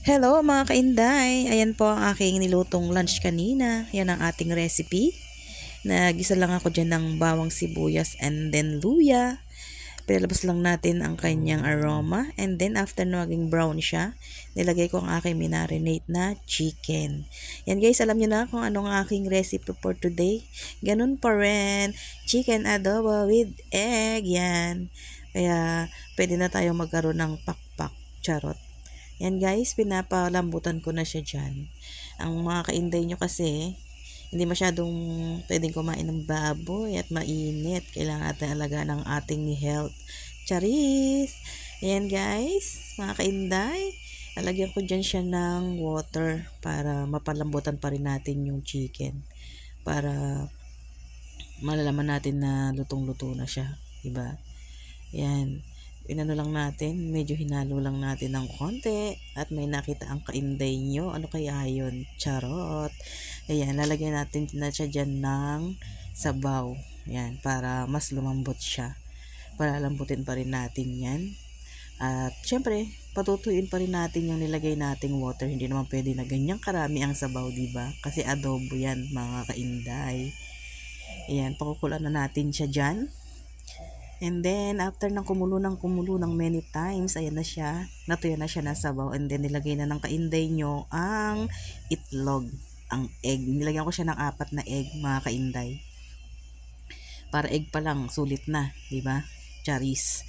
Hello mga kainday! Ayan po ang aking nilutong lunch kanina. Yan ang ating recipe. Nagisa lang ako dyan ng bawang sibuyas and then luya. Pinalabas lang natin ang kanyang aroma. And then after na maging brown siya, nilagay ko ang aking minarinate na chicken. Yan guys, alam niyo na kung anong aking recipe for today. Ganun pa rin. Chicken adobo with egg. Yan. Kaya pwede na tayo magkaroon ng pakpak. Charot. Yan guys, pinapalambutan ko na siya dyan. Ang mga kainday nyo kasi, hindi masyadong pwedeng kumain ng baboy at mainit. Kailangan natin alagaan ng ating health. Charis! Ayan guys, mga kainday. Lalagyan ko dyan siya ng water para mapalambutan pa rin natin yung chicken. Para malalaman natin na lutong-luto na siya. Diba? Yan. Inano lang natin, medyo hinalo lang natin ng konti at may nakita ang kainday nyo. Ano kaya yun? Charot. Ayan, lalagyan natin na siya dyan ng sabaw. Ayan, para mas lumambot siya. Para lambutin pa rin natin yan. At syempre, patutuin pa rin natin yung nilagay nating water. Hindi naman pwede na ganyang karami ang sabaw, diba? Kasi adobo yan, mga kainday. Ayan, pakukulan na natin siya dyan. And then, after ng kumulo ng many times, ayan na siya, natuya na siya na sabaw. And then, nilagay na ng kainday nyo ang itlog, ang egg. Nilagyan ko siya ng 4 na egg, mga kainday. Para egg pa lang, sulit na, di ba? Charis.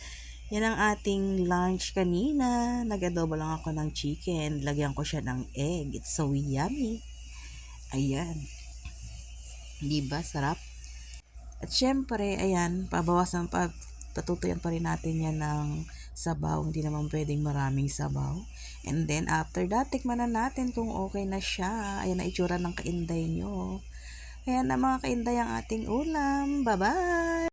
Yan ang ating lunch kanina. Nag-adobo lang ako ng chicken. Nilagyan ko siya ng egg. It's so yummy. Ayan. Di ba? Sarap. At syempre, ayan, patutuyan pa rin natin yan ng sabaw. Hindi naman pwedeng maraming sabaw. And then, after that, tikman na natin kung okay na siya. Ayan na itsura ng kainday nyo. Ayan na mga kainday ang ating ulam. Bye-bye!